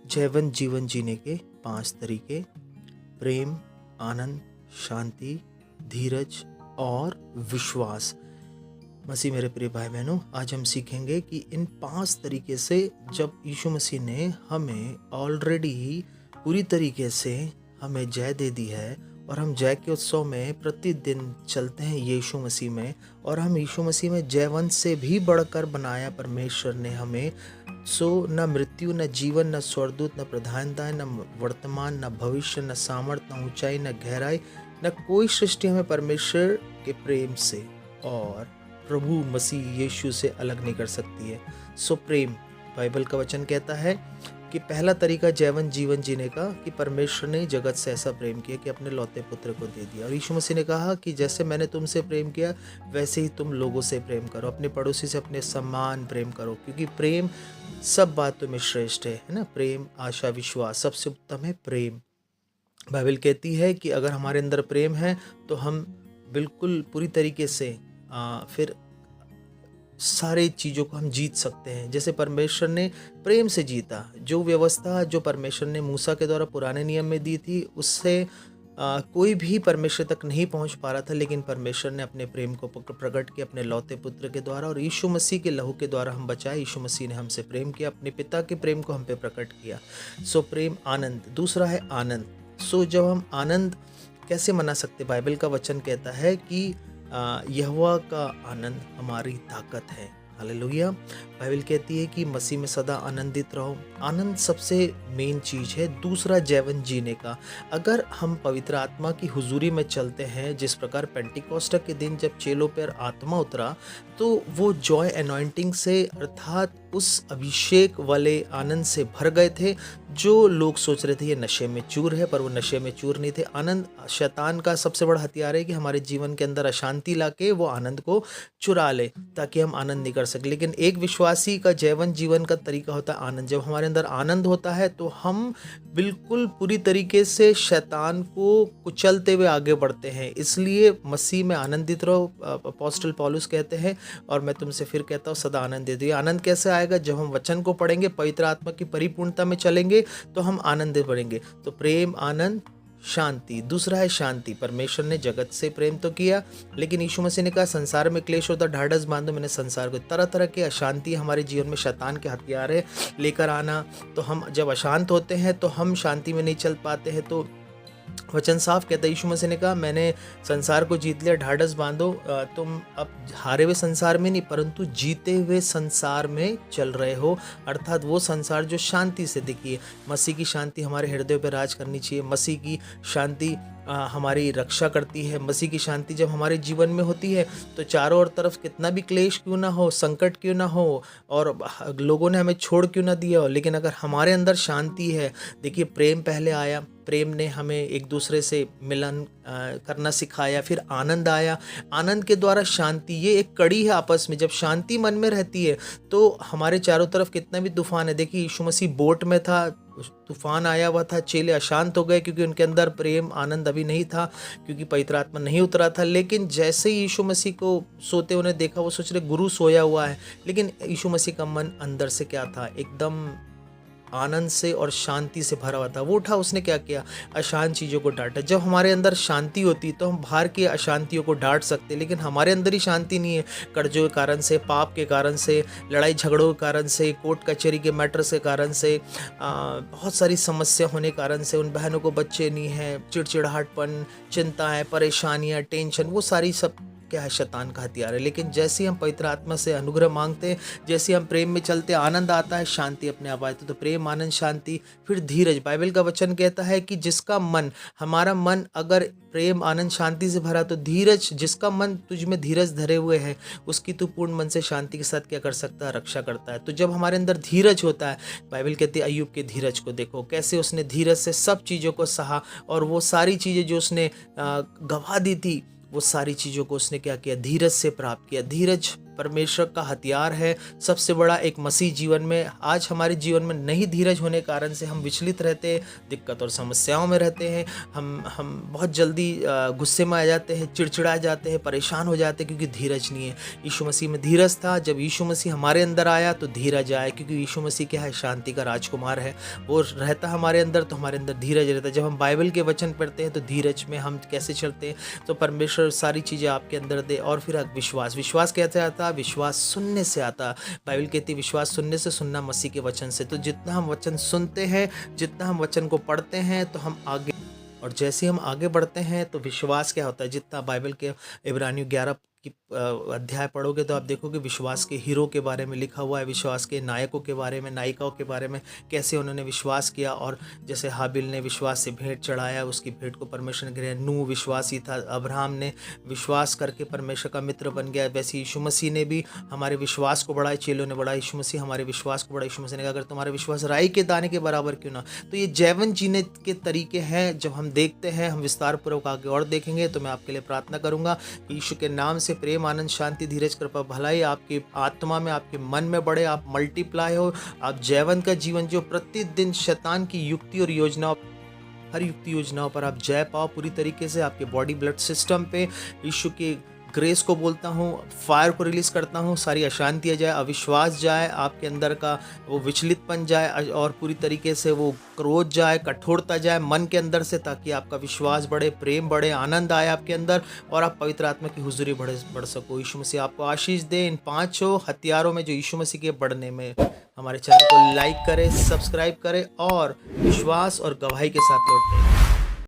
जैवन जीवन जीने के 5 तरीके। प्रेम, आनंद, शांति, धीरज और विश्वास। मसीह मेरे प्रिय भाई बहनों, आज हम सीखेंगे कि इन 5 तरीके से जब यीशु मसीह ने हमें ऑलरेडी पूरी तरीके से हमें जय दे दी है और हम जय के उत्सव में प्रतिदिन चलते हैं यीशु मसीह में, और हम यीशु मसीह में जयवंत से भी बढ़कर बनाया परमेश्वर ने हमें। न मृत्यु, न जीवन, न स्वर्गदूत, न प्रधानताएं, न वर्तमान, न भविष्य, न सामर्थ, न ऊंचाई, न गहराई, न कोई सृष्टि हमें परमेश्वर के प्रेम से और प्रभु मसीह यीशु से अलग नहीं कर सकती है। प्रेम, बाइबल का वचन कहता है कि पहला तरीका जैवन जीवन जीने का कि परमेश्वर ने जगत से ऐसा प्रेम किया कि अपने लौते पुत्र को दे दिया। और यीशु मसीह ने कहा कि जैसे मैंने तुमसे प्रेम किया वैसे ही तुम लोगों से प्रेम करो, अपने पड़ोसी से अपने समान प्रेम करो, क्योंकि प्रेम सब बातों में श्रेष्ठ है ना। प्रेम, आशा, विश्वास, सबसे उत्तम है प्रेम। बाइबल कहती है कि अगर हमारे अंदर प्रेम है तो हम बिल्कुल पूरी तरीके से फिर सारे चीज़ों को हम जीत सकते हैं, जैसे परमेश्वर ने प्रेम से जीता। जो व्यवस्था जो परमेश्वर ने मूसा के द्वारा पुराने नियम में दी थी, उससे कोई भी परमेश्वर तक नहीं पहुंच पा रहा था, लेकिन परमेश्वर ने अपने प्रेम को प्रकट किया अपने लौते पुत्र के द्वारा, और यीशु मसीह के लहू के द्वारा हम बचाए। यीशु मसीह ने हमसे प्रेम किया, अपने पिता के प्रेम को हम पे प्रकट किया। प्रेम, आनंद। दूसरा है आनंद। जब हम आनंद कैसे मना सकते, बाइबल का वचन कहता है कि यहोवा का आनंद हमारी ताकत है। हालेलुया। बाइबल कहती है कि मसीह में सदा आनंदित रहो। आनंद सबसे मेन चीज़ है। दूसरा जैवन जीने का। अगर हम पवित्र आत्मा की हुजूरी में चलते हैं, जिस प्रकार पेंटिकोस्ट के दिन जब चेलों पर आत्मा उतरा, तो वो जॉय एनॉइंटिंग से अर्थात उस अभिषेक वाले आनंद से भर गए थे। जो लोग सोच रहे थे ये नशे में चूर है, पर वो नशे में चूर नहीं थे। आनंद शैतान का सबसे बड़ा हथियार है कि हमारे जीवन के अंदर अशांति लाके वो आनंद को चुरा ले, ताकि हम आनंद नहीं कर सके। लेकिन एक विश्वासी का जैवन जीवन का तरीका होता है आनंद। जब हमारे अंदर आनंद होता है तो हम बिल्कुल पूरी तरीके से शैतान को कुचलते हुए आगे बढ़ते हैं। इसलिए मसीह में आनंदित रहो, अपोस्टल पौलुस कहते हैं, और मैं तुमसे फिर कहता हूँ सदा आनंदित रहिए। आनंद कैसे आएगा? जब हम वचन को पढ़ेंगे, पवित्र आत्मा की परिपूर्णता में चलेंगे, तो हम आनंदित बढ़ेंगे। तो प्रेम, आनंद, शांति। दूसरा है शांति। परमेश्वर ने जगत से प्रेम तो किया, लेकिन यीशु मसीह ने कहा संसार में क्लेश होता, ढाढ़स बांधो, मैंने संसार को। तरह तरह के अशांति हमारे जीवन में शैतान के हथियार है लेकर आना। तो हम जब अशांत होते हैं तो हम शांति में नहीं चल पाते हैं। तो वचन साफ कहता है, यीशु मसीह ने कहा मैंने संसार को जीत लिया, ढाढ़स बांधो। तुम अब हारे हुए संसार में नहीं, परंतु जीते हुए संसार में चल रहे हो, अर्थात वो संसार जो शांति से दिखिए। मसीह की शांति हमारे हृदय पर राज करनी चाहिए। मसीह की शांति हमारी रक्षा करती है। मसीह की शांति जब हमारे जीवन में होती है तो चारों ओर तरफ कितना भी क्लेश क्यों ना हो, संकट क्यों ना हो, और लोगों ने हमें छोड़ क्यों ना दिया हो, लेकिन अगर हमारे अंदर शांति है, देखिए प्रेम पहले आया, प्रेम ने हमें एक दूसरे से मिलन करना सिखाया, फिर आनंद आया, आनंद के द्वारा शांति। ये एक कड़ी है आपस में। जब शांति मन में रहती है तो हमारे चारों तरफ कितना भी तूफान है, देखिए यीशु मसीह बोट में था, तूफान आया हुआ था, चेले अशांत हो गए क्योंकि उनके अंदर प्रेम आनंद अभी नहीं था, क्योंकि पवित्र आत्मा नहीं उतरा था। लेकिन जैसे ही यीशु मसीह को सोते उन्हें देखा, वो सोच रहे गुरु सोया हुआ है, लेकिन यीशु मसीह का मन अंदर से क्या था? एकदम आनंद से और शांति से भरा हुआ था। वो उठा, उसने क्या किया? अशांत चीज़ों को डांटा। जब हमारे अंदर शांति होती तो हम बाहर की अशांतियों को डांट सकते, लेकिन हमारे अंदर ही शांति नहीं है। कर्जों के कारण से, पाप के कारण से, लड़ाई झगड़ों के कारण से, कोर्ट कचहरी के मैटर्स के कारण से, बहुत सारी समस्या होने के कारण से, उन बहनों को बच्चे नहीं हैं, चिड़चिड़ाहटपन, चिंताएँ, परेशानियाँ, टेंशन, वो सारी सब क्या है? शैतान का हथियार है। लेकिन जैसे ही हम पवित्र आत्मा से अनुग्रह मांगते हैं, जैसे हम प्रेम में चलते, आनंद आता है, शांति अपने आप आती है। तो प्रेम, आनंद, शांति। फिर धीरज। बाइबल का वचन कहता है कि जिसका मन, हमारा मन अगर प्रेम, आनंद, शांति से भरा, तो धीरज, जिसका मन तुझ में धीरज धरे हुए है, उसकी तू पूर्ण मन से शांति के साथ क्या कर सकता है? रक्षा करता है। तो जब हमारे अंदर धीरज होता है, बाइबल कहती है अय्यूब के धीरज को देखो, कैसे उसने धीरज से सब चीज़ों को सहा, और वो सारी चीज़ें जो उसने गवा दी थी, वो सारी चीज़ों को उसने क्या किया? धीरज से प्राप्त किया। धीरज परमेश्वर का हथियार है। सबसे बड़ा एक मसीह जीवन में, आज हमारे जीवन में नहीं धीरज होने के कारण से हम विचलित रहते हैं, दिक्कत और समस्याओं में रहते हैं। हम बहुत जल्दी गुस्से में आ जाते हैं, चिड़चिड़ा जाते हैं, परेशान हो जाते हैं, क्योंकि धीरज नहीं है। यीशु मसीह में धीरज था। जब यीशु मसीह हमारे अंदर आया तो धीरज आया, क्योंकि यीशु मसीह क्या है, शांति का राजकुमार है। वो रहता हमारे अंदर तो हमारे अंदर धीरज रहता है। जब हम बाइबल के वचन पढ़ते हैं तो धीरज में हम कैसे चलते हैं, तो परमेश्वर सारी चीज़ें आपके अंदर दे। और फिर विश्वास कैसे आता? विश्वास सुनने से आता। बाइबल कहती है विश्वास सुनने से, सुनना मसीह के वचन से। तो जितना हम वचन सुनते हैं, जितना हम वचन को पढ़ते हैं, तो हम आगे, और जैसे हम आगे बढ़ते हैं तो विश्वास क्या होता है। जितना बाइबल के इब्रानियों 11 की अध्याय पढ़ोगे तो आप देखोगे विश्वास के हीरो के बारे में लिखा हुआ है, विश्वास के नायकों के बारे में, नायिकाओं के बारे में, कैसे उन्होंने विश्वास किया। और जैसे हाबिल ने विश्वास से भेंट चढ़ाया, उसकी भेंट को परमेश्वर ने ग्रहण। नूह विश्वासी था। अब्राहम ने विश्वास करके परमेश्वर का मित्र बन गया। वैसे यीशु मसीह ने भी हमारे विश्वास को बढ़ाया, चेलों ने बढ़ाया, यीशु मसीह हमारे विश्वास को बढ़ाया। यीशु मसीह ने कहा अगर तुम्हारा विश्वास राई के दाने के बराबर क्यों ना। तो ये जीवन जीने के तरीके हैं। जब हम देखते हैं, हम विस्तार पूर्वक आगे और देखेंगे। तो मैं आपके लिए प्रार्थना करूंगा, यीशु के नाम से प्रेम, आनंद, शांति, धीरज, कृपा, भलाई आपकी आत्मा में, आपके मन में बढ़े। आप मल्टीप्लाई हो, आप जयवंत का जीवन जो प्रतिदिन शैतान की युक्ति और योजनाओं, हर युक्ति योजनाओं पर आप जय पाओ पूरी तरीके से। आपके बॉडी ब्लड सिस्टम पे यीशु की ग्रेस को बोलता हूँ, फायर को रिलीज़ करता हूँ। सारी अशांति जाए, अविश्वास जाए, आपके अंदर का वो विचलितपन जाए, और पूरी तरीके से वो क्रोध जाए, कठोरता जाए मन के अंदर से, ताकि आपका विश्वास बढ़े, प्रेम बढ़े, आनंद आए आपके अंदर, और आप पवित्र आत्मा की हुजूरी बढ़ सको। यीशु मसीह आपको आशीष दे इन 5 हथियारों में जो यीशु मसीह के बढ़ने में। हमारे चैनल को लाइक करें, सब्सक्राइब करें, और विश्वास और गवाही के साथ लौटें।